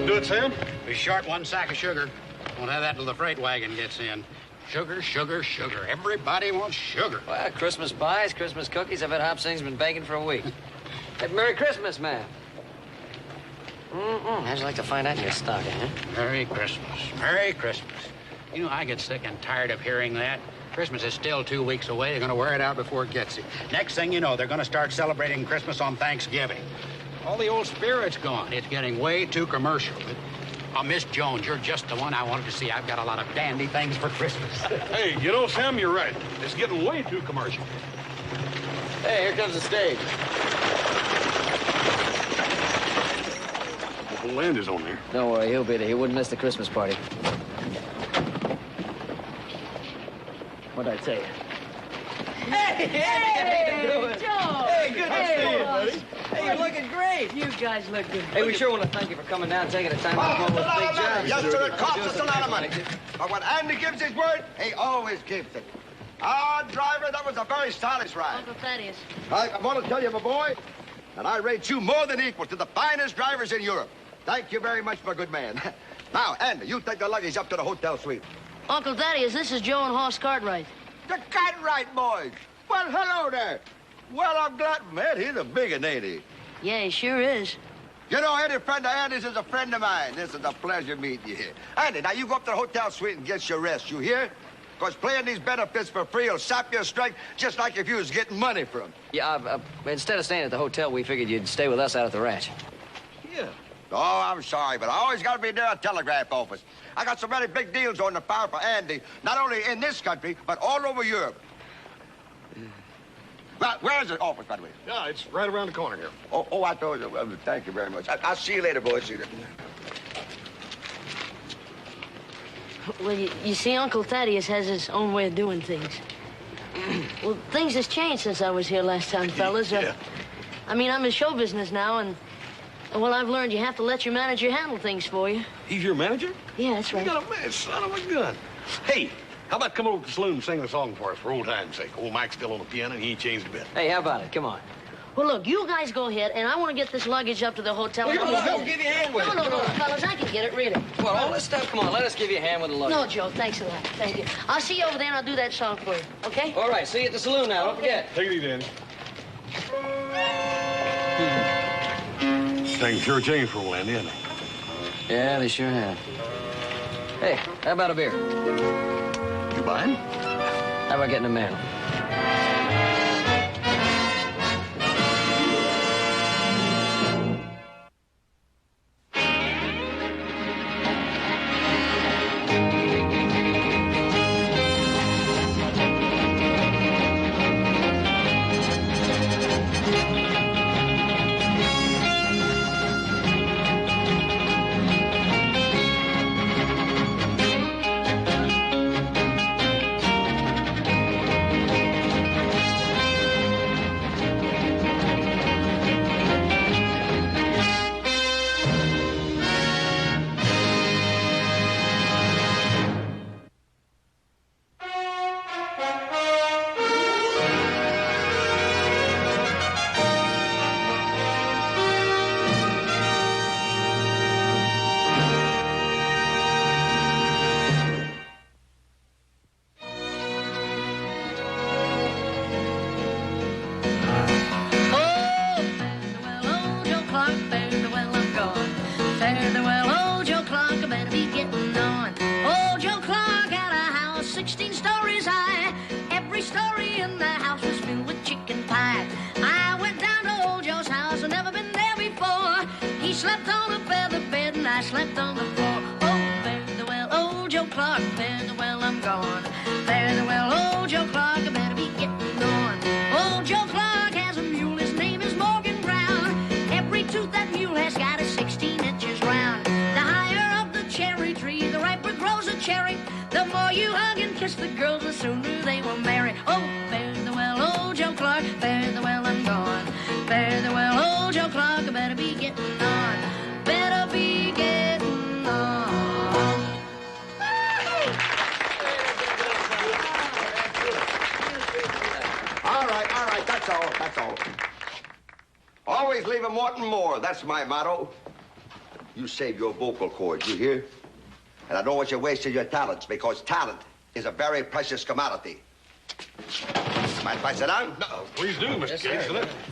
Do it, Sam? Be short 1 sack of sugar. Won't have that till the freight wagon gets in. Sugar, sugar, sugar. Everybody wants sugar. Well, Christmas pies, Christmas cookies. I bet Hop Sing's been baking for a week. Hey, Merry Christmas, man. How'd you like to find that in your stocking, huh? Merry Christmas. Merry Christmas. You know, I get sick and tired of hearing that. Christmas is still 2 weeks away. They're going to wear it out before it gets here. Next thing you know, they're going to start celebrating Christmas on Thanksgiving. All the old spirit's gone. It's getting way too commercial. Miss Jones, you're just the one I wanted to see. I've got a lot of dandy things for Christmas. Hey, you know, Sam, you're right. It's getting way too commercial. Hey, here comes the stage. The whole land is on there. Don't worry, he'll be there. He wouldn't miss the Christmas party. What'd I tell you? Hey, how you doing? Joe. Hey, good to see you, buddy. Hey, you're looking great. You guys look good. Hey, we sure want to thank you for coming down and taking the time out to come over with Big John. Yes, sir, it costs us a lot of money. But when Andy gives his word, he always gives it. Ah, driver, that was a very stylish ride. Uncle Thaddeus. I want to tell you, my boy, that I rate you more than equal to the finest drivers in Europe. Thank you very much, my good man. Now, Andy, you take the luggage up to the hotel suite. Uncle Thaddeus, this is Joe and Hoss Cartwright. The Cartwright boys. Well, hello there. Well, I'm glad, man, he's a big one, ain't he? Yeah, he sure is. You know, any friend of Andy's is a friend of mine. This is a pleasure meeting you here. Andy, now you go up to the hotel suite and get your rest, you hear? Because playing these benefits for free will sap your strength just like if you was getting money from them. Yeah, instead of staying at the hotel, we figured you'd stay with us out at the ranch. Yeah. Oh, I'm sorry, but I always got to be near a telegraph office. I got so many big deals on the fire for Andy, not only in this country, but all over Europe. Well, where's the office, by the way? Yeah, it's right around the corner here. Oh, I told you. Thank you very much. I'll see you later, boys. See you later. Well, you see, Uncle Thaddeus has his own way of doing things. Well, things has changed since I was here last time, fellas. Yeah. I mean, I'm in show business now, and, well, I've learned you have to let your manager handle things for you. He's your manager? Yeah, that's right. You got a man, son of a gun. Hey, how about come over to the saloon and sing a song for us for old time's sake? Old Mike's still on the piano, and he ain't changed a bit. Hey, how about it? Come on. Well, look, you guys go ahead, and I want to get this luggage up to the hotel. Well, I'll give you a hand with it. No, fellas, I can get it, really. Well, all this stuff, come on, let us give you a hand with the luggage. No, Joe, thanks a lot. Thank you. I'll see you over there, and I'll do that song for you, okay? All right, see you at the saloon now, don't forget. Take it easy, Andy. Things sure changed for old Andy, haven't they? Yeah, they sure have. Hey, how about a beer? You buying? How about getting a man? Always leave 'em wanting more. That's my motto. you save your vocal cords, you hear? And I don't want you wasting your talents, because talent is a very precious commodity. Mind if I sit down? No, please do, Mr. Case.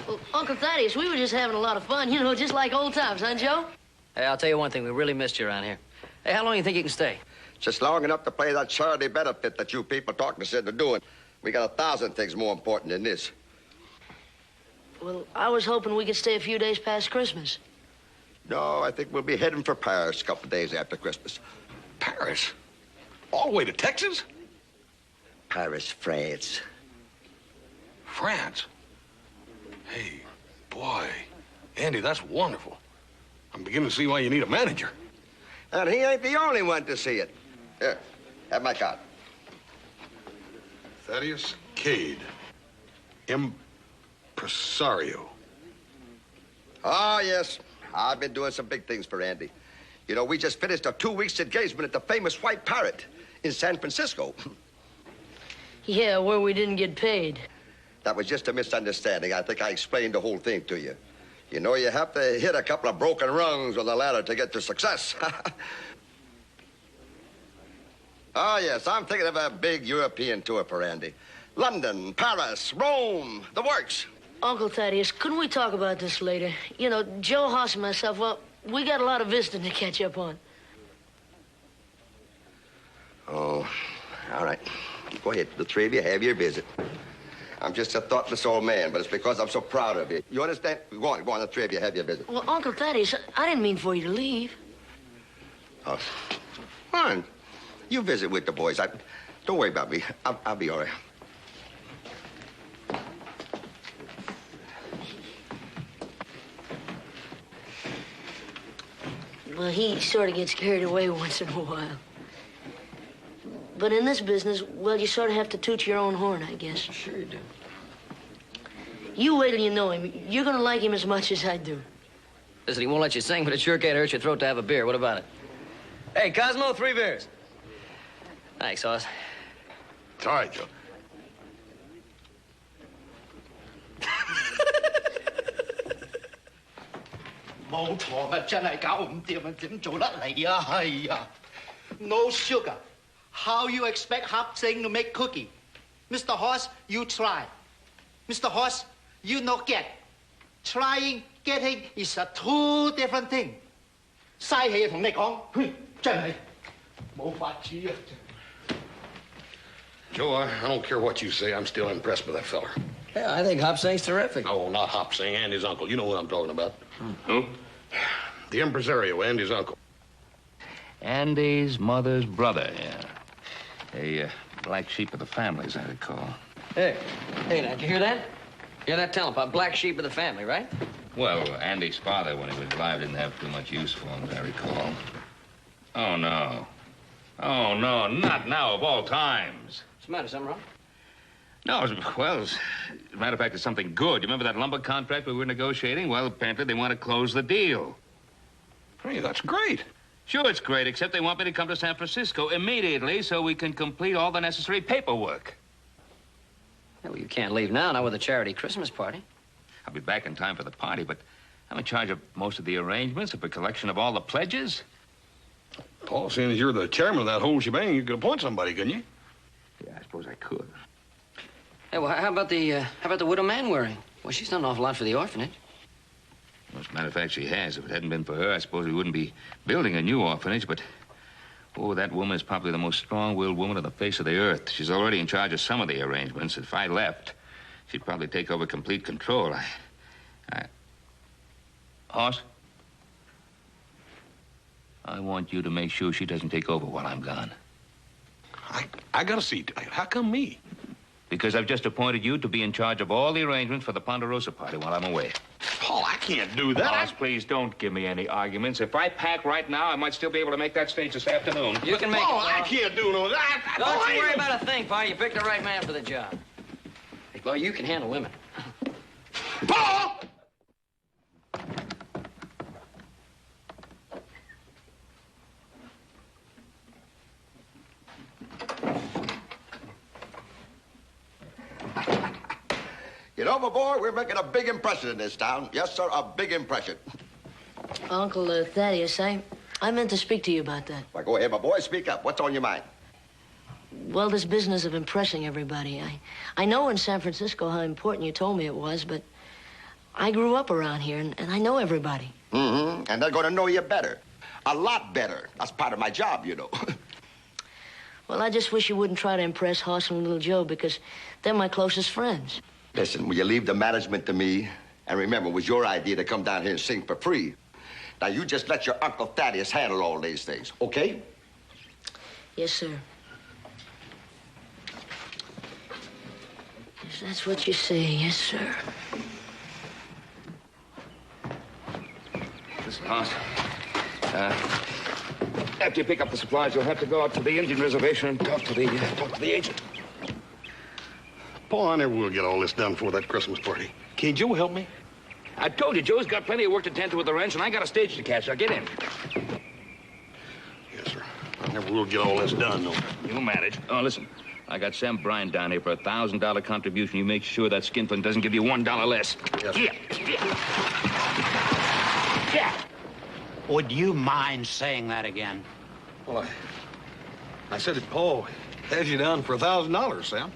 Well, Uncle Thaddeus, we were just having a lot of fun, you know, just like old times, huh, Joe? Hey, I'll tell you one thing. We really missed you around here. Hey, how long do you think you can stay? Just long enough to play that charity benefit that you people talking us into doing. We got 1,000 things more important than this. Well, I was hoping we could stay a few days past Christmas. No, I think we'll be heading for Paris a couple of days after Christmas. Paris? All the way to Texas? Paris, France. France? Hey, boy. Andy, that's wonderful. I'm beginning to see why you need a manager. And he ain't the only one to see it. Here, have my card. Thaddeus Cade. Impresario. Oh, yes. I've been doing some big things for Andy. You know, we just finished a 2-week engagement at the famous White Parrot in San Francisco. Yeah, where we didn't get paid. That was just a misunderstanding. I think I explained the whole thing to you. You know, you have to hit a couple of broken rungs on the ladder to get to success. Oh, yes, I'm thinking of a big European tour for Andy. London, Paris, Rome, the works. Uncle Thaddeus, couldn't we talk about this later? You know, Joe Hoss and myself, well, we got a lot of visiting to catch up on. Oh, all right. Go ahead. The three of you have your visit. I'm just a thoughtless old man, but it's because I'm so proud of you. You understand? Go on, the three of you have your visit. Well, Uncle Thaddeus, I didn't mean for you to leave. Oh, fine. You visit with the boys. Don't worry about me. I'll be all right. Well, he sort of gets carried away once in a while. But in this business, well, you sort of have to toot your own horn, I guess. Sure you do. You wait till you know him. You're gonna like him as much as I do. Listen, he won't let you sing, but it sure can't hurt your throat to have a beer. What about it? Hey, Cosmo, 3 beers. Thanks, Hoss. It's all right, Joe. No sugar. How you expect Hop Sing to make cookie? Mr. Hoss, you try. Mr. Hoss, you not get. Trying, getting is a 2 different thing. 嘥氣啊，同你講，真係冇法子啊！ Joe, I don't care what you say. I'm still impressed with that feller. Yeah, I think Hop Sing's terrific. No, not Hop Sing, Andy's uncle. You know what I'm talking about. Who? The impresario, Andy's uncle. Andy's mother's brother, yeah. A black sheep of the family, as I recall. Hey, now, did you hear that? Hear that talent, black sheep of the family, right? Well, Andy's father, when he was alive, didn't have too much use for him, as I recall. Oh, no. Oh, no, not now, of all times. What's the matter, something wrong? No, well, as a matter of fact, it's something good. You remember that lumber contract we were negotiating? Well, apparently they want to close the deal. Hey, that's great. Sure, it's great, except they want me to come to San Francisco immediately so we can complete all the necessary paperwork. Yeah, well, you can't leave now, not with a charity Christmas party. I'll be back in time for the party, but I'm in charge of most of the arrangements, of a collection of all the pledges. Paul, seeing as you're the chairman of that whole shebang, you could appoint somebody, couldn't you? Yeah, I suppose I could. Hey, well, how about the widow Manwaring? Well, she's done an awful lot for the orphanage. Well, as a matter of fact, she has. If it hadn't been for her, I suppose we wouldn't be building a new orphanage, but... Oh, that woman is probably the most strong-willed woman on the face of the earth. She's already in charge of some of the arrangements. If I left, she'd probably take over complete control. Hoss? I want you to make sure she doesn't take over while I'm gone. I gotta see. How come me? Because I've just appointed you to be in charge of all the arrangements for the Ponderosa party while I'm away. Paul, I can't do that. Hoss, please don't give me any arguments. If I pack right now, I might still be able to make that stage this afternoon. You can make it, Paul, Paul. I can't do no that. Don't you worry about a thing, Paul. You picked the right man for the job. Hey, Paul, you can handle women. Paul! You know, my boy, we're making a big impression in this town. Yes, sir, a big impression. Uncle Thaddeus, I meant to speak to you about that. Well, go ahead, my boy. Speak up. What's on your mind? Well, this business of impressing everybody. I know in San Francisco how important you told me it was, but I grew up around here, and I know everybody. Mm-hmm. And they're going to know you better. A lot better. That's part of my job, you know. Well, I just wish you wouldn't try to impress Hoss and Little Joe, because they're my closest friends. Listen, will you leave the management to me? And remember, it was your idea to come down here and sing for free. Now, you just let your Uncle Thaddeus handle all these things, okay? Yes, sir. If that's what you say, yes, sir. Listen, Hoss. After you pick up the supplies, you'll have to go out to the Indian reservation and talk to the agent. Paul, I never will get all this done before that Christmas party. Can Joe help me? I told you, Joe's got plenty of work to tend to with the ranch, and I got a stage to catch. Now, get in. Yes, sir. I never will get all this done, though. You'll manage. Oh, listen. I got Sam Bryan down here for a $1,000 contribution. You make sure that skinflint doesn't give you $1 less. Yes, sir. Yeah. Would you mind saying that again? Well, I said that Paul has you down for $1,000, Sam.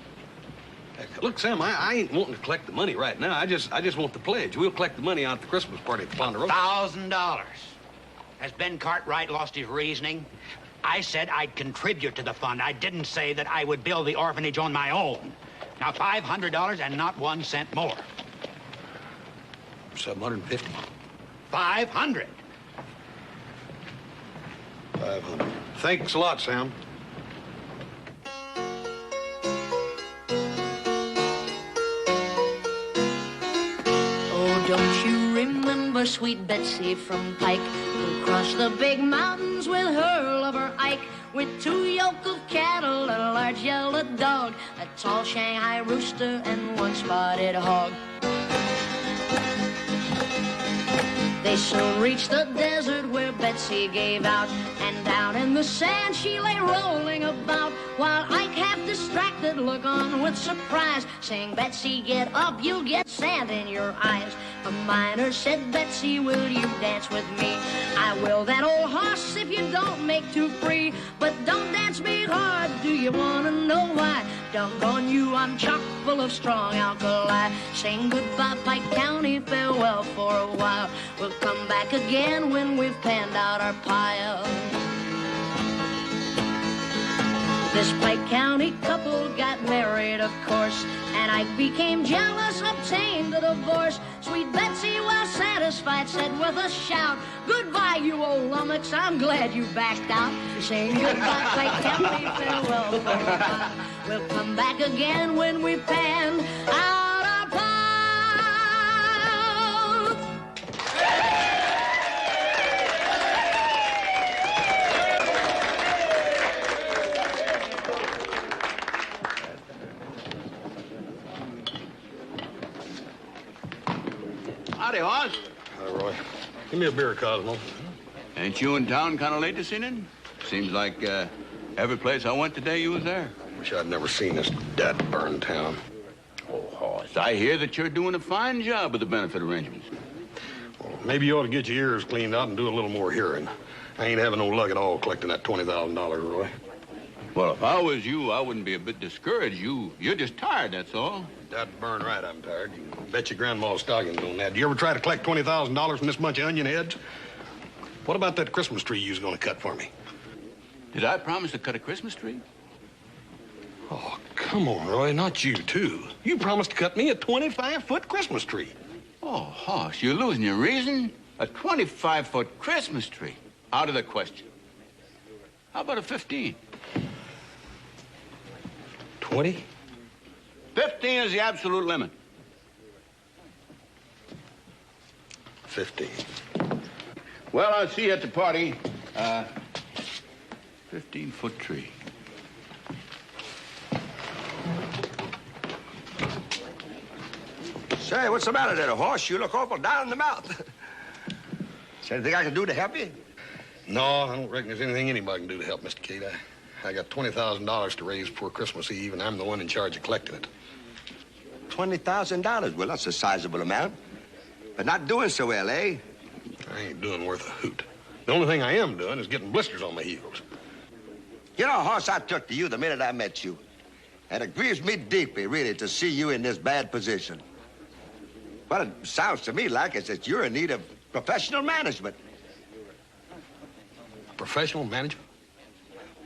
Look, Sam, I ain't wanting to collect the money right now. I just want the pledge. We'll collect the money out at the Christmas party at the Ponderosa. $1,000. Has Ben Cartwright lost his reasoning? I said I'd contribute to the fund. I didn't say that I would build the orphanage on my own. Now, $500 and not 1 cent more. 750. 500. 500. Thanks a lot, Sam. Oh, don't you remember sweet Betsy from Pike, who crossed the big mountains with her lover Ike, with 2 yoke of cattle and a large yellow dog, a tall Shanghai rooster and 1 spotted hog. They soon reached the desert where Betsy gave out, and down in the sand she lay rolling about, while Ike, half distracted, looked on with surprise, saying, Betsy, get up, you'll get sand in your eyes. A miner said, Betsy, will you dance with me? I will that old horse if you don't make too free, but don't dance me hard, do you want to know why? Doggone you, I'm chock full of strong alkali. Saying goodbye, Pike County, farewell for a while. We'll come back again when we've panned out our pile. This Pike County couple got married, of course, and Ike became jealous, obtained a divorce. Sweet Betsy, well satisfied, said with a shout, goodbye, you old lummox, I'm glad you backed out. Saying goodbye, Pike County, farewell for a while. We'll come back again when we've panned out our pile. Howdy, Hoss. Hi, Roy. Give me a beer, Cosmo. Ain't you in town kind of late this evening? Seems like every place I went today, you was there. Wish I'd never seen this dead-burned town. Oh, Hoss, I hear that you're doing a fine job with the benefit arrangements. Well, maybe you ought to get your ears cleaned out and do a little more hearing. I ain't having no luck at all collecting that $20,000, Roy. Well, if I was you, I wouldn't be a bit discouraged. You're just tired, that's all. Dead-burn right, I'm tired. You can bet your grandma's stockings on that. Do you ever try to collect $20,000 from this bunch of onion heads? What about that Christmas tree you was going to cut for me? Did I promise to cut a Christmas tree? Oh, come on, Roy, not you, too. You promised to cut me a 25-foot Christmas tree. Oh, Hoss, you're losing your reason. A 25-foot Christmas tree. Out of the question. How about a 15? 20? 15 is the absolute limit. 15. Well, I'll see you at the party. 15-foot tree. Say, what's the matter there, Horse? You look awful down in the mouth. Is there anything I can do to help you? No, I don't reckon there's anything anybody can do to help, Mr. Cade. I got $20,000 to raise before Christmas Eve, and I'm the one in charge of collecting it. $20,000? Well, that's a sizable amount. But not doing so well, eh? I ain't doing worth a hoot. The only thing I am doing is getting blisters on my heels. You know, Hoss, I took to you the minute I met you. And it grieves me deeply, really, to see you in this bad position. Well, it sounds to me like it's that you're in need of professional management. Professional management?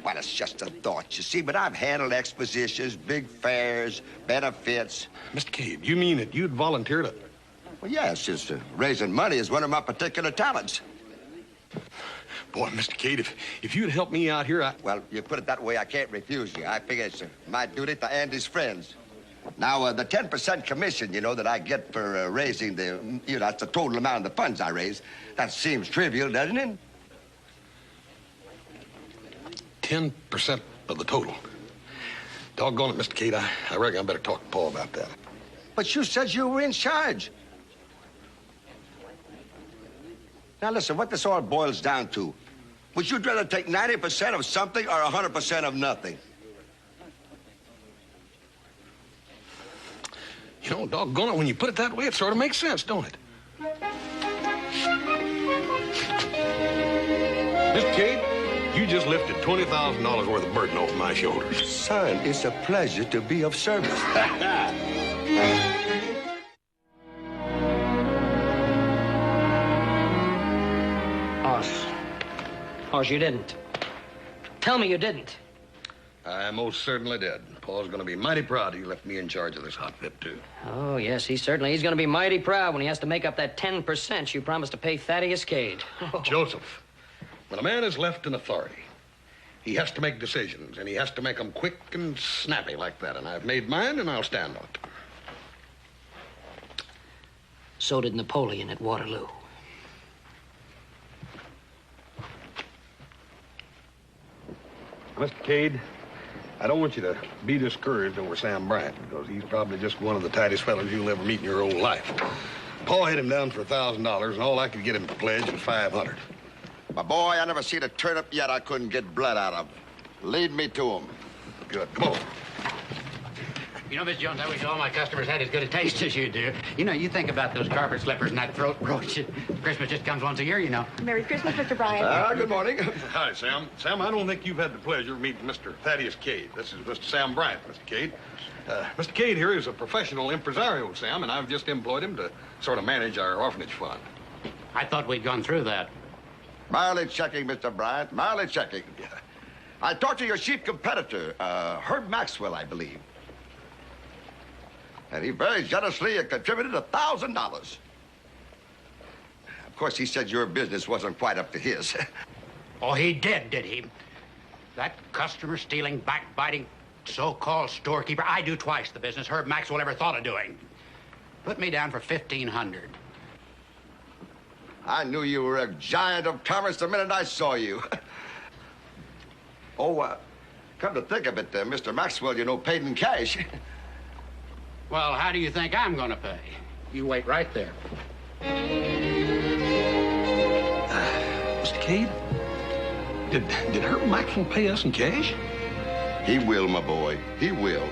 Well, it's just a thought, you see, but I've handled expositions, big fairs, benefits. Mr. Cade, you mean that you'd volunteer to... Well, yes, since raising money is one of my particular talents. Boy, Mr. Cade, if you'd help me out here, Well, you put it that way, I can't refuse you. I figure it's my duty to Andy's friends. Now, the 10% commission, you know, that I get for raising the, you know, that's the total amount of the funds I raise. That seems trivial, doesn't it? 10% of the total. Doggone it, Mr. Cade, I reckon I better talk to Paul about that. But you said you were in charge. Now, listen, what this all boils down to, would you rather take 90% of something or 100% of nothing? You know, doggone it, when you put it that way, it sort of makes sense, don't it? Mr. Cade, you just lifted $20,000 worth of burden off my shoulders. Son, it's a pleasure to be of service. Hoss, you didn't. Tell me you didn't. I most certainly did. Paul's going to be mighty proud he left me in charge of this outfit, too. Oh, yes, he's going to be mighty proud when he has to make up that 10% you promised to pay Thaddeus Cade. Joseph, when a man is left in authority, he has to make decisions, and he has to make them quick and snappy like that. And I've made mine, and I'll stand on it. So did Napoleon at Waterloo. Mr. Cade, I don't want you to be discouraged over Sam Bryant, because he's probably just one of the tightest fellows you'll ever meet in your whole life. Paul had him down for $1,000, and all I could get him to pledge was $500. My boy, I never seen a turnip yet I couldn't get blood out of. Lead me to him. Good. Come on. You know, Miss Jones, I wish all my customers had as good a taste as you do. You know, you think about those carpet slippers and that throat brooch. Christmas just comes once a year, you know. Merry Christmas, Mr. Bryant. Good morning. Hi, Sam. Sam, I don't think you've had the pleasure of meeting Mr. Thaddeus Cade. This is Mr. Sam Bryant, Mr. Cade. Mr. Cade here is a professional impresario, Sam, and I've just employed him to sort of manage our orphanage fund. I thought we'd gone through that. Mileage checking, Mr. Bryant. Mileage checking. Yeah. I talked to your chief competitor, Herb Maxwell, I believe. And he very generously contributed $1,000. Of course, he said your business wasn't quite up to his. Oh, he did he? That customer-stealing, backbiting, so-called storekeeper, I do twice the business Herb Maxwell ever thought of doing. Put me down for $1,500. I knew you were a giant of commerce the minute I saw you. Come to think of it, Mr. Maxwell, you know, paid in cash. Well, how do you think I'm gonna pay? You wait right there. Mr. Cade, did Herb Maxwell pay us in cash? He will, my boy. He will.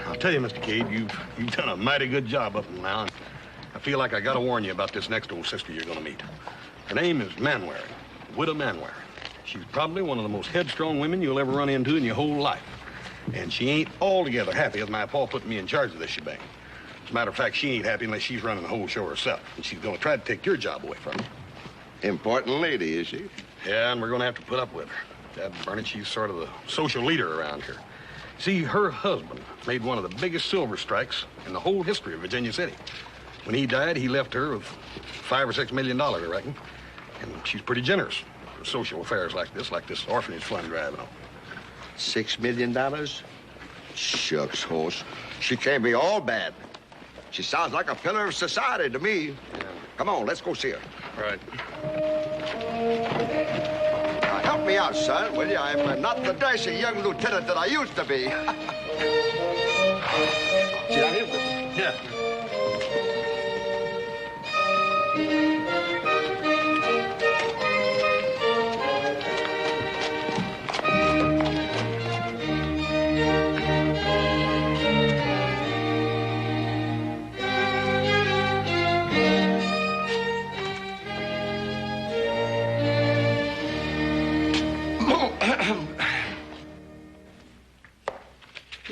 I'll tell you, Mr. Cade, you've done a mighty good job up until now. I feel like I gotta warn you about this next old sister you're gonna meet. Her name is Manwaring, Widow Manwaring. She's probably one of the most headstrong women you'll ever run into in your whole life. And she ain't altogether happy with my pa putting me in charge of this shebang. As a matter of fact, she ain't happy unless she's running the whole show herself. And she's gonna try to take your job away from you. Important lady, is she? Yeah, and we're gonna have to put up with her. Dad Burnett, she's sort of the social leader around here. See, her husband made one of the biggest silver strikes in the whole history of Virginia City. When he died, he left her with $5 or $6 million, I reckon. And she's pretty generous for social affairs like this orphanage fund driving on. $6 million? Shucks, horse. She can't be all bad. She sounds like a pillar of society to me. Yeah. Come on, let's go see her. Right. Now, help me out, son, will you? I'm not the dashing young lieutenant that I used to be. See that here? Yeah.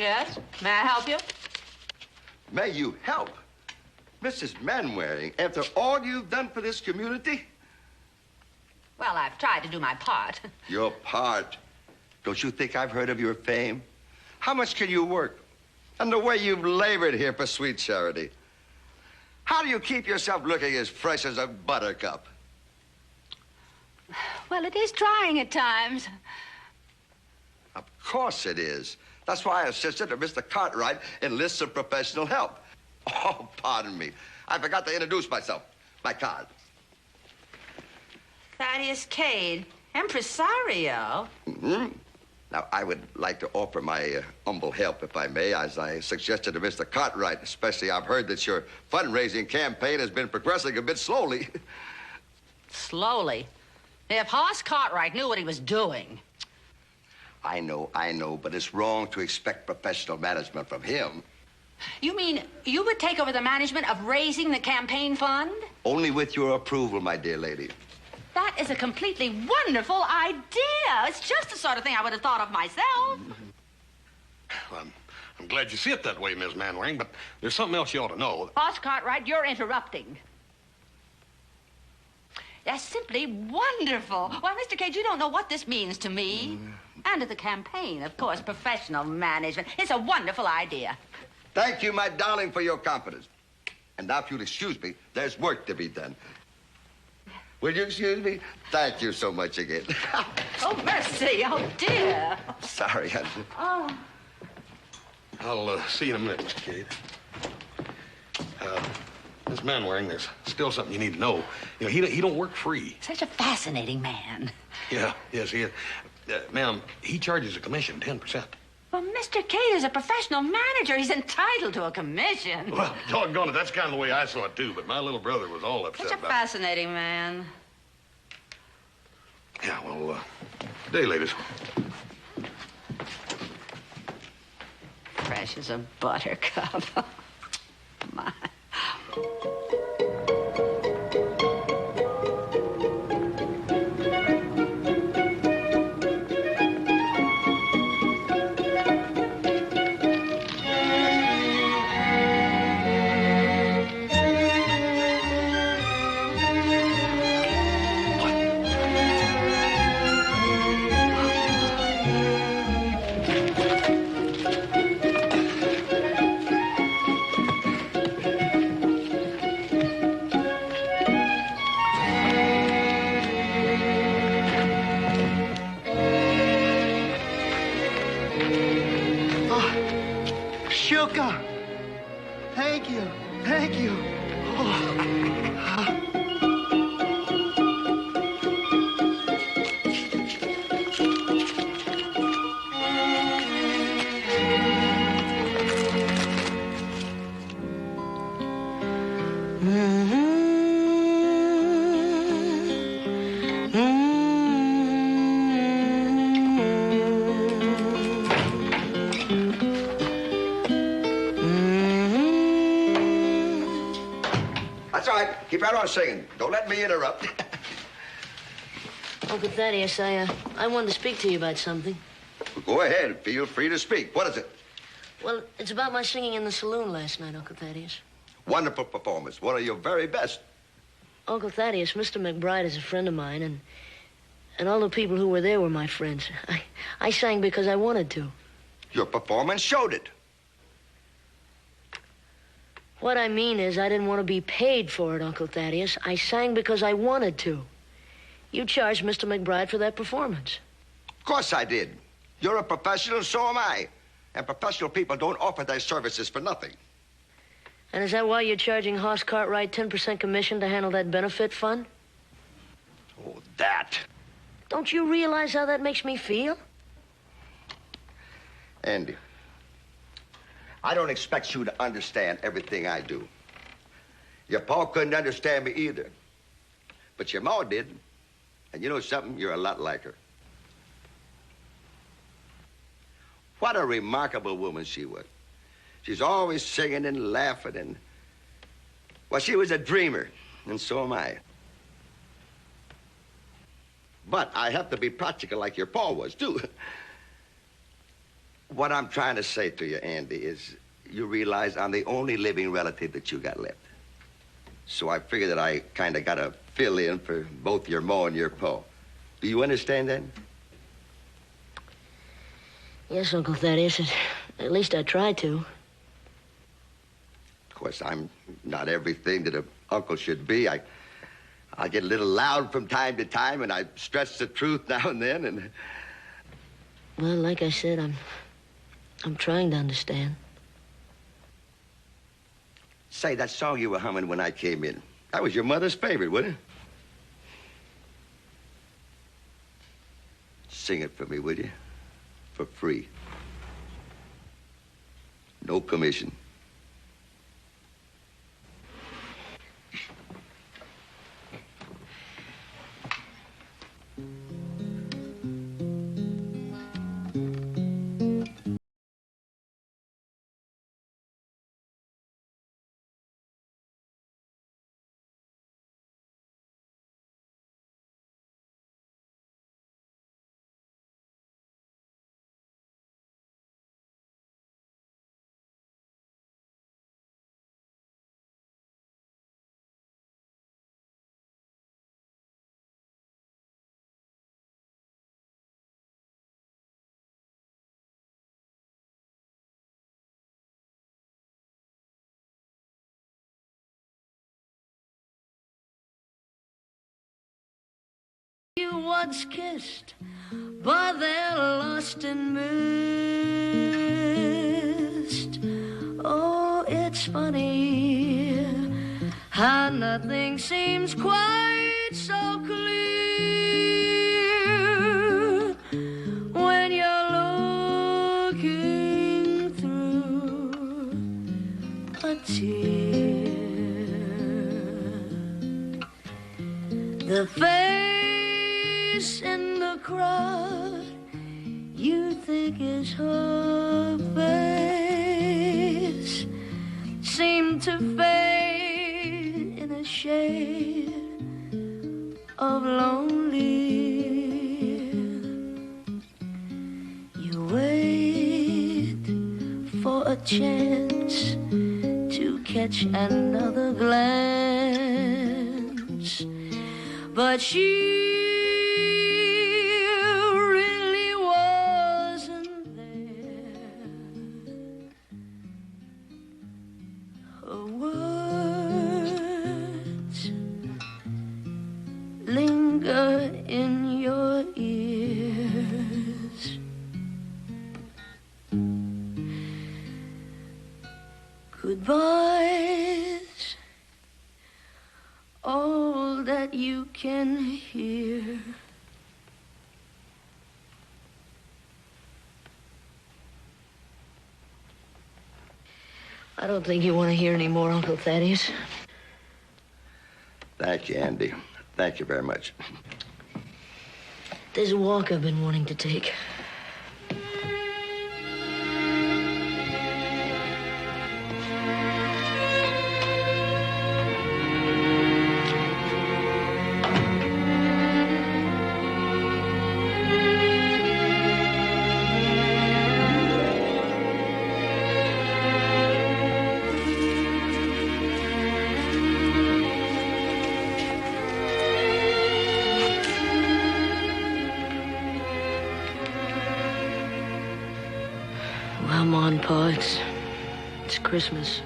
Yes? May I help you? May you help? Mrs. Manwaring, after all you've done for this community? Well, I've tried to do my part. Your part? Don't you think I've heard of your fame? How much can you work? And the way you've labored here for Sweet Charity. How do you keep yourself looking as fresh as a buttercup? Well, it is trying at times. Of course it is. That's why I insisted that Mr. Cartwright enlist some professional help. Oh, pardon me. I forgot to introduce myself. My card. Thaddeus Cade, impresario. Mm-hmm. Now, I would like to offer my humble help, if I may, as I suggested to Mr. Cartwright. Especially, I've heard that your fundraising campaign has been progressing a bit slowly. Slowly? If Hoss Cartwright knew what he was doing. I know, but it's wrong to expect professional management from him. You mean you would take over the management of raising the campaign fund? Only with your approval, my dear lady. That is a completely wonderful idea. It's just the sort of thing I would have thought of myself. Well, I'm glad you see it that way, Miss Manwaring, but there's something else you ought to know. Hoss Cartwright, you're interrupting. That's simply wonderful. Why, Mr. Cage, you don't know what this means to me. And to the campaign, of course, professional management. It's a wonderful idea. Thank you, my darling, for your confidence. And now, if you'll excuse me, there's work to be done. Will you excuse me? Thank you so much again. Oh, mercy. Oh, dear. Sorry, honey. Oh. I'll see you in a minute, Mr. Cade. Miss Manwaring, there's still something you need to know. You know, he don't work free. Such a fascinating man. Yeah, yes, he is. Ma'am, he charges a commission, 10%. Well, Mr. Cade is a professional manager. He's entitled to a commission. Well, doggone it, that's kind of the way I saw it, too, but my little brother was all upset Such a about fascinating man. Yeah, well, good day, ladies. Fresh as a buttercup. My. Sugar. Thank you. Thank you. That's all right. Keep right on singing. Don't let me interrupt. Uncle Thaddeus, I wanted to speak to you about something. Go ahead. Feel free to speak. What is it? Well, it's about my singing in the saloon last night, Uncle Thaddeus. Wonderful performance. One of your very best. Uncle Thaddeus, Mr. McBride is a friend of mine, and all the people who were there were my friends. I sang because I wanted to. Your performance showed it. What I mean is I didn't want to be paid for it, Uncle Thaddeus. I sang because I wanted to. You charged Mr. McBride for that performance. Of course I did. You're a professional, so am I. And professional people don't offer their services for nothing. And is that why you're charging Hoss Cartwright 10% commission to handle that benefit fund? Oh, that. Don't you realize how that makes me feel? Andy, I don't expect you to understand everything I do. Your pa couldn't understand me either. But your ma did. And you know something? You're a lot like her. What a remarkable woman she was. She's always singing and laughing and... Well, she was a dreamer, and so am I. But I have to be practical like your pa was, too. What I'm trying to say to you, Andy, is you realize I'm the only living relative that you got left. So I figure that I kind of got to fill in for both your ma and your pa. Do you understand that? Yes, Uncle Thaddeus. At least I try to. Of course, I'm not everything that an uncle should be. I get a little loud from time to time, and I stretch the truth now and then, and... Well, like I said, I'm trying to understand. Say, that song you were humming when I came in, that was your mother's favorite, wasn't it? Sing it for me, will you? For free. No commission. You once kissed, but they're lost and missed. Oh, it's funny how nothing seems quite so clear when you're looking through a tear. The face in the crowd you think is her face seemed to fade in a shade of lonely. You wait for a chance to catch another glance, but she in your ears. Goodbyes, all that you can hear. I don't think you want to hear any more, Uncle Thaddeus. Thank you, Andy. Thank you very much. There's a walk I've been wanting to take. Come on, Pa, it's Christmas.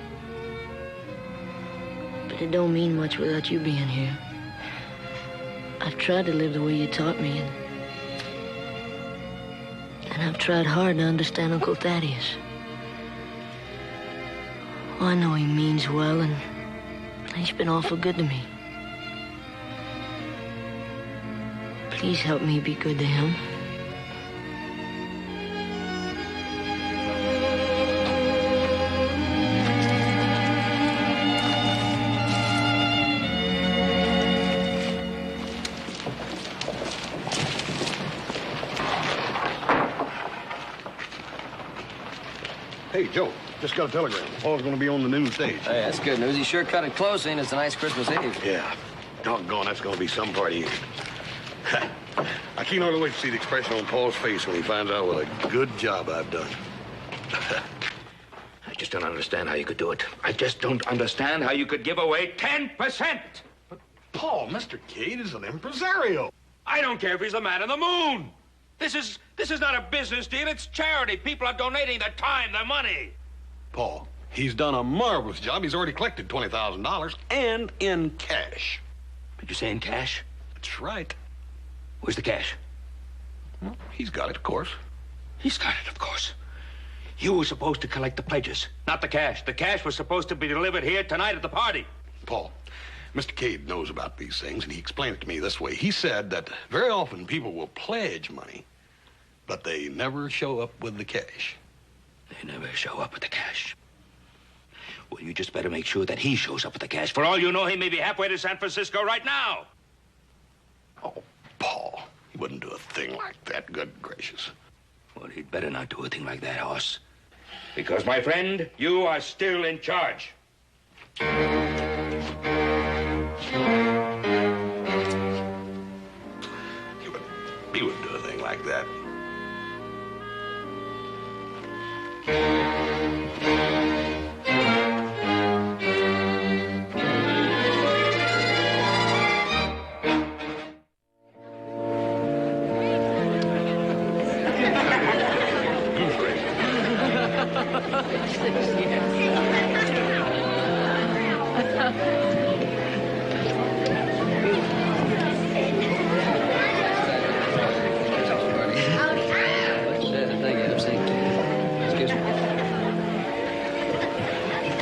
But it don't mean much without you being here. I've tried to live the way you taught me, and I've tried hard to understand Uncle Thaddeus. Oh, I know he means well, and he's been awful good to me. Please help me be good to him. Hey, Joe, just got a telegram. Paul's going to be on the noon stage. Hey, that's good news. He sure cut it close, ain't it? It's a nice Christmas Eve. Yeah. Doggone, that's going to be some party. I can't hardly wait to see the expression on Paul's face when he finds out what a good job I've done. I just don't understand how you could do it. I just don't understand how you could give away 10%. Paul, Mr. Cade is an impresario. I don't care if he's the man on the moon. This is not a business deal. It's charity. People are donating their time, their money. Paul, he's done a marvelous job. He's already collected $20,000 and in cash. Did you say in cash? That's right. Where's the cash? Well, he's got it, of course. He's got it, of course. You were supposed to collect the pledges, not the cash. The cash was supposed to be delivered here tonight at the party. Paul, Mr. Cade knows about these things, and he explained it to me this way. He said that very often people will pledge money, but they never show up with the cash. They never show up with the cash. Well, you just better make sure that he shows up with the cash. For all you know, he may be halfway to San Francisco right now. Oh, Paul, he wouldn't do a thing like that. Good gracious. Well, he'd better not do a thing like that, Hoss. Because, my friend, you are still in charge. He wouldn't do a thing like that.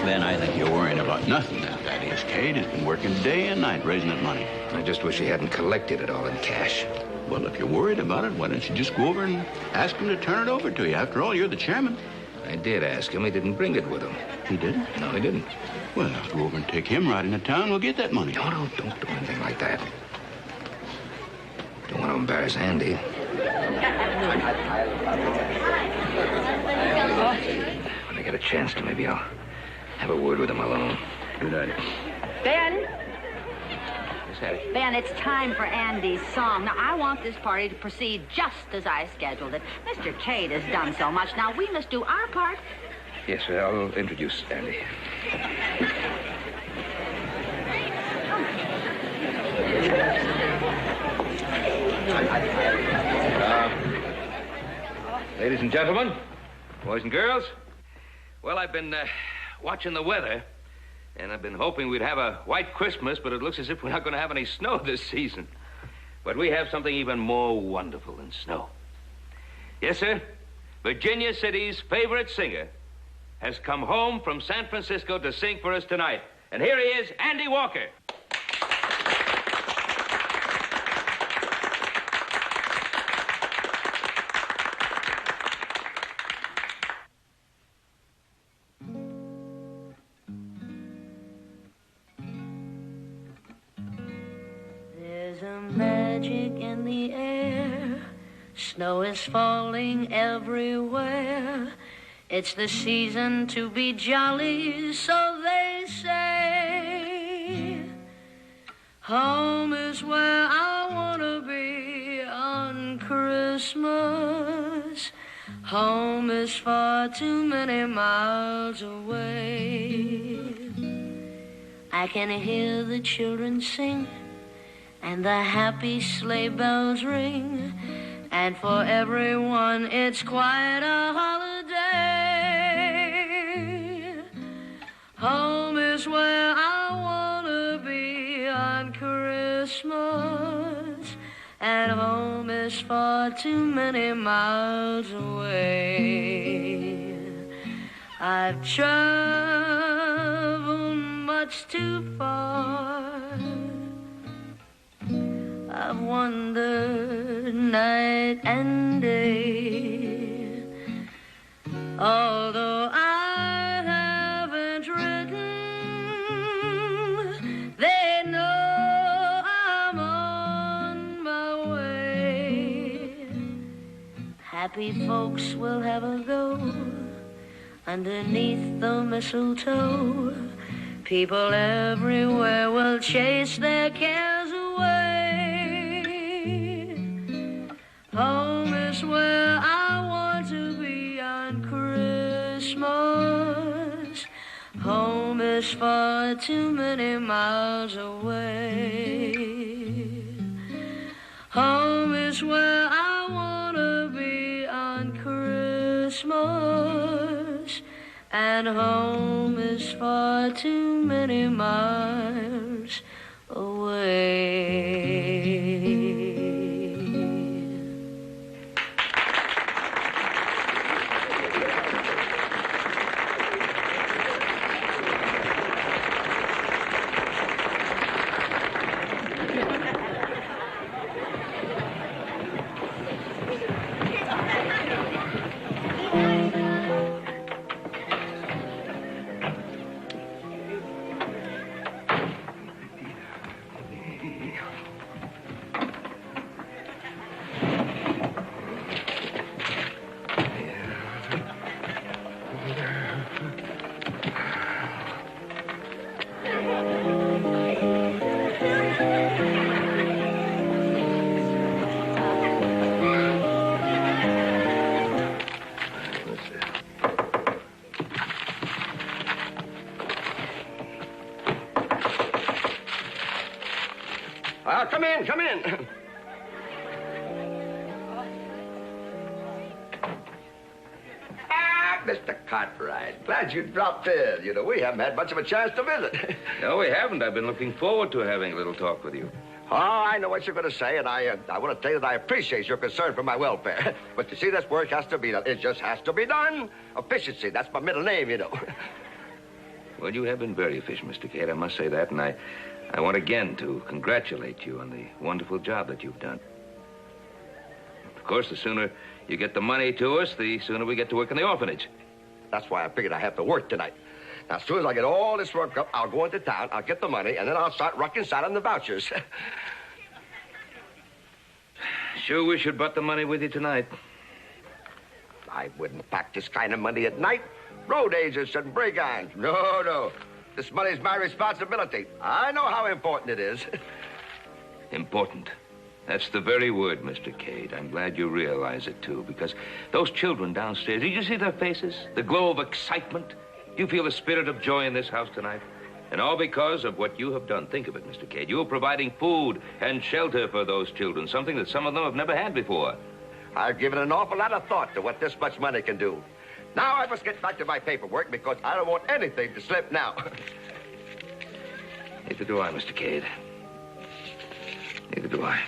Ben, I think you're worrying about nothing. That Thaddeus Cade has been working day and night raising that money. I just wish he hadn't collected it all in cash. Well, if you're worried about it, why don't you just go over and ask him to turn it over to you? After all, you're the chairman. I did ask him. He didn't bring it with him. He didn't? No, he didn't. Well, go over and take him right into town. We'll get that money. No, don't do anything like that. Don't want to embarrass Andy. When I get a chance to, maybe I'll have a word with him alone. Good idea. Ben? Yes, Hattie? Ben, it's time for Andy's song. Now, I want this party to proceed just as I scheduled it. Mr. Cade has done so much. Now, we must do our part. Yes, sir. I'll introduce Andy. Ladies and gentlemen, boys and girls, well, I've been watching the weather, and I've been hoping we'd have a white Christmas, but it looks as if we're not going to have any snow this season. But we have something even more wonderful than snow. Yes, sir. Virginia City's favorite singer has come home from San Francisco to sing for us tonight. And here he is, Andy Walker. There's a magic in the air. Snow is falling everywhere. It's the season to be jolly, so they say. Home is where I want to be on Christmas. Home is far too many miles away. I can hear the children sing and the happy sleigh bells ring. And for everyone, it's quite a holiday. Home is where I want to be on Christmas. And home is far too many miles away. I've traveled much too far. I've wandered night and day. Although I haven't written, they know I'm on my way. Happy folks will have a go underneath the mistletoe. People everywhere will chase their cares away. Home is where I want to be on Christmas. is far too many miles away. Home is where I wanna be on Christmas, and home is far too many miles away. Come in, come in. Mr. Cartwright, glad you dropped in. You know, we haven't had much of a chance to visit. No, we haven't. I've been looking forward to having a little talk with you. Oh, I know what you're going to say, and I want to tell you that I appreciate your concern for my welfare. But you see, this work has to be done. It just has to be done. Efficiency, that's my middle name, you know. Well, you have been very efficient, Mr. Cade. I must say that, and I want again to congratulate you on the wonderful job that you've done. Of course, the sooner you get the money to us, the sooner we get to work in the orphanage. That's why I figured I have to work tonight. Now, as soon as I get all this work up, I'll go into town, I'll get the money, and then I'll start reconciling the vouchers. Sure wish you'd brought the money with you tonight. I wouldn't pack this kind of money at night. Road agents and brigands. No, no. This money's my responsibility. I know how important it is. Important. That's the very word, Mr. Cade. I'm glad you realize it, too, because those children downstairs, did you see their faces? The glow of excitement? Do you feel the spirit of joy in this house tonight? And all because of what you have done. Think of it, Mr. Cade. You are providing food and shelter for those children, something that some of them have never had before. I've given an awful lot of thought to what this much money can do. Now I must get back to my paperwork because I don't want anything to slip now. Neither do I, Mr. Cade. Neither do I.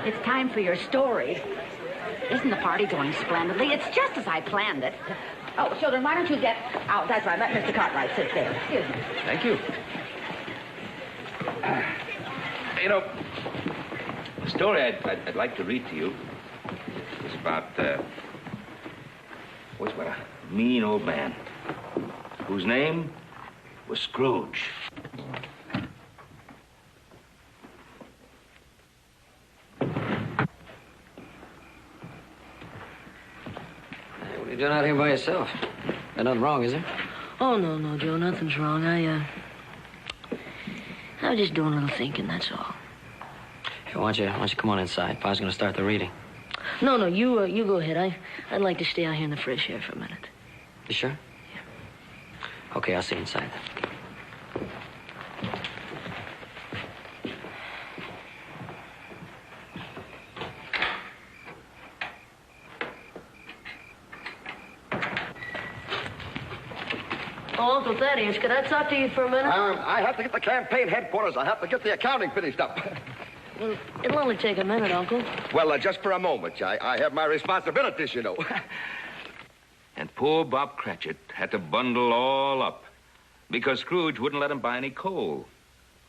It's time for your story. Isn't the party going splendidly? It's just as I planned it. Oh, children, why don't you get out? That's right. Let Mr. Cartwright sit there. Excuse me. Thank you. You know, the story I'd like to read to you is about, was about a mean old man whose name was Scrooge. You're doing out here by yourself. There's nothing wrong, is there? Oh, no, Joe, nothing's wrong. I was just doing a little thinking, that's all. Hey, why don't you come on inside? Pa's gonna start the reading. No, you go ahead. I'd like to stay out here in the fresh air for a minute. You sure? Yeah. Okay, I'll see you inside then. Oh, Uncle Thaddeus, could I talk to you for a minute? I have to get the campaign headquarters. I have to get the accounting finished up. Well, it'll only take a minute, Uncle. Well, just for a moment. I have my responsibilities, you know. And poor Bob Cratchit had to bundle all up because Scrooge wouldn't let him buy any coal.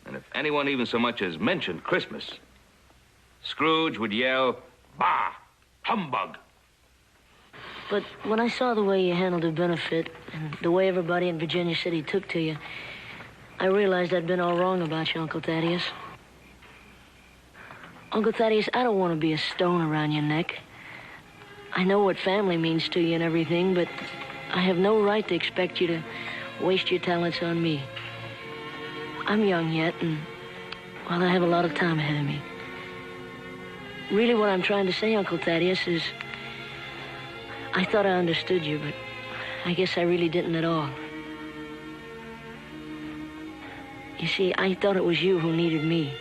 And if anyone even so much as mentioned Christmas, Scrooge would yell, "Bah! Humbug!" But when I saw the way you handled the benefit and the way everybody in Virginia City took to you, I realized I'd been all wrong about you, Uncle Thaddeus. Uncle Thaddeus, I don't want to be a stone around your neck. I know what family means to you and everything, but I have no right to expect you to waste your talents on me. I'm young yet, and, well, I have a lot of time ahead of me. Really, what I'm trying to say, Uncle Thaddeus, is I thought I understood you, but I guess I really didn't at all. You see, I thought it was you who needed me.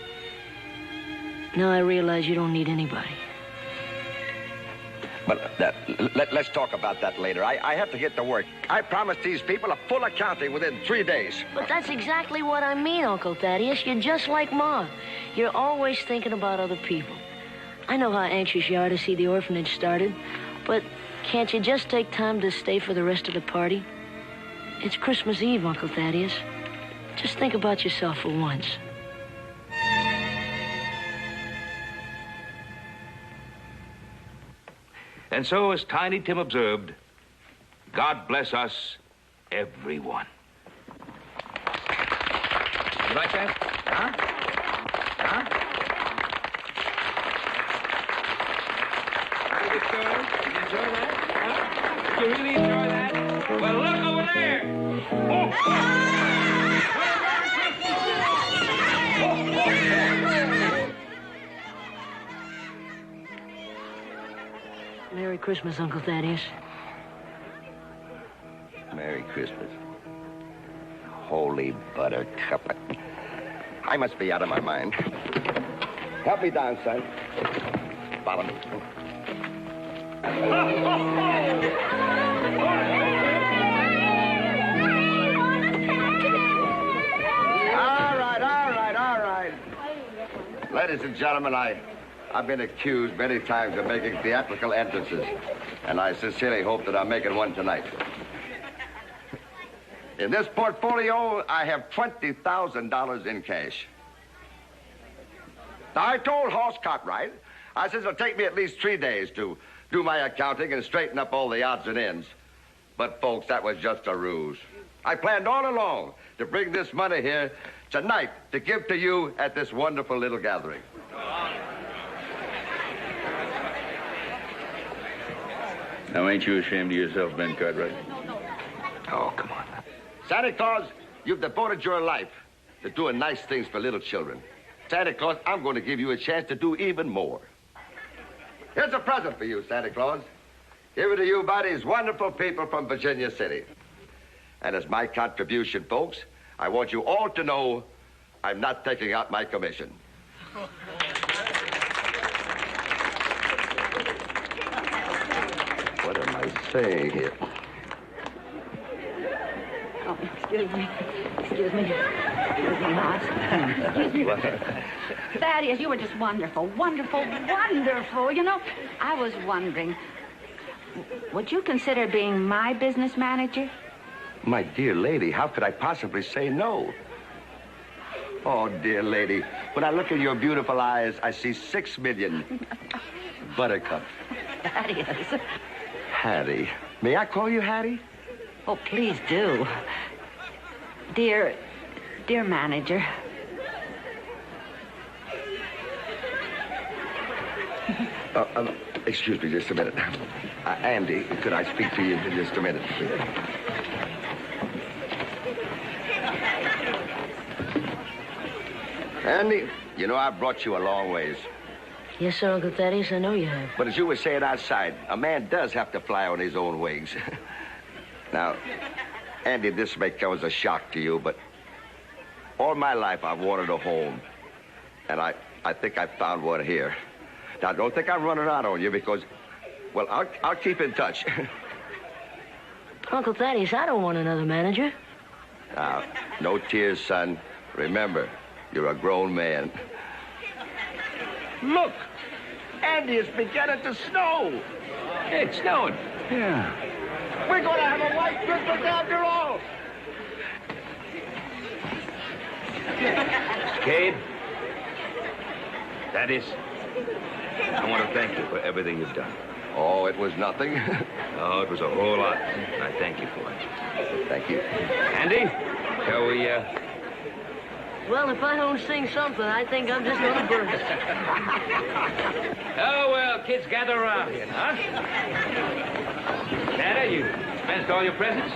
Now I realize you don't need anybody. But let's talk about that later. I have to get to work. I promised these people a full accounting within 3 days. But that's exactly what I mean, Uncle Thaddeus. You're just like Ma. You're always thinking about other people. I know how anxious you are to see the orphanage started, but can't you just take time to stay for the rest of the party? It's Christmas Eve, Uncle Thaddeus. Just think about yourself for once. And so, as Tiny Tim observed, God bless us, everyone. You like that? Huh? Huh? Did you enjoy that? Huh? Did you really enjoy that? Well, look over there. Merry Christmas, Uncle Thaddeus. Merry Christmas. Holy buttercup. I must be out of my mind. Help me down, son. Follow me. All right. Ladies and gentlemen, I've been accused many times of making theatrical entrances, and I sincerely hope that I'm making one tonight. In this portfolio, I have $20,000 in cash. Now, I told Hoss Cartwright, I said it'll take me at least 3 days to do my accounting and straighten up all the odds and ends. But, folks, that was just a ruse. I planned all along to bring this money here tonight to give to you at this wonderful little gathering. Now, ain't you ashamed of yourself, Ben Cartwright? Oh, come on. Santa Claus, you've devoted your life to doing nice things for little children. Santa Claus, I'm going to give you a chance to do even more. Here's a present for you, Santa Claus. Give it to you by these wonderful people from Virginia City. And as my contribution, folks, I want you all to know I'm not taking out my commission. What am I saying here? Oh, excuse me. Excuse me, Hoss. Excuse me. Thaddeus, you were just wonderful, wonderful, wonderful. You know, I was wondering, would you consider being my business manager? My dear lady, how could I possibly say no? Oh, dear lady, when I look in your beautiful eyes, I see 6 million. Buttercup. Thaddeus. Hattie. May I call you Hattie? Oh, please do. Dear manager. Excuse me just a minute. Andy, could I speak to you for just a minute, please? Andy, you know, I've brought you a long ways. Yes, sir, Uncle Thaddeus, I know you have. But as you were saying outside, a man does have to fly on his own wings. Now, Andy, this may come as a shock to you, but all my life I've wanted a home. And I think I found one here. Now, don't think I'm running out on you because, well, I'll keep in touch. Uncle Thaddeus, I don't want another manager. Now, no tears, son. Remember, you're a grown man. Look! Andy, it's beginning to snow. It's snowing. Yeah. We're going to have a white Christmas after all. Cade, that is, I want to thank you for everything you've done. Oh, it was nothing. Oh, it was a whole lot. And I thank you for it. Thank you. Andy, shall we, Well, if I don't sing something, I think I'm just gonna burst. Oh, well, kids, gather around here, huh? Santa, you dispensed all your presents?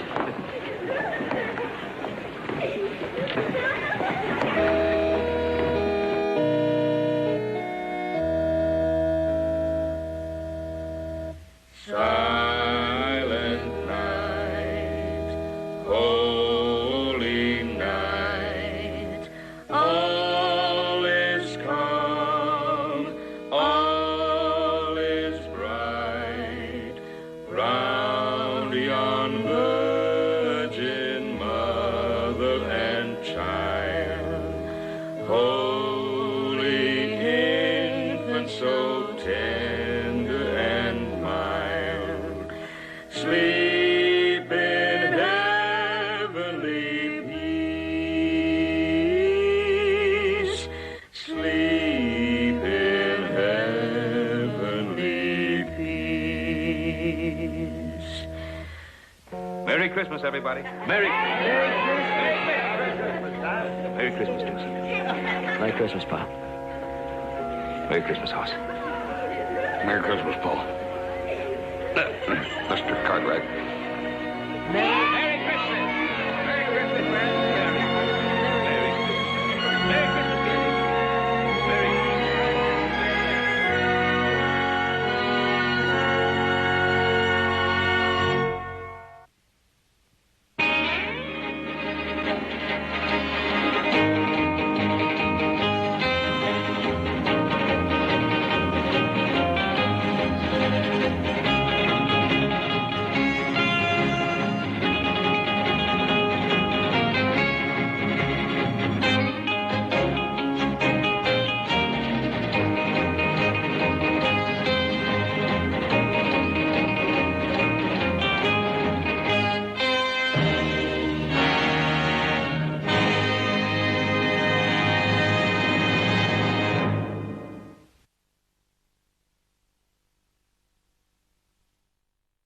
Silent night, holy night, all is calm, all is bright, round yon virgin mother and child, holy infant so tender and mild, sleep in heavenly peace, sleep in heavenly peace. Merry Christmas, everybody. Merry Christmas, Deuce. Merry Christmas, Pop. Merry Christmas, Hoss. Merry Christmas, Paul. Mr. Cartwright. Merry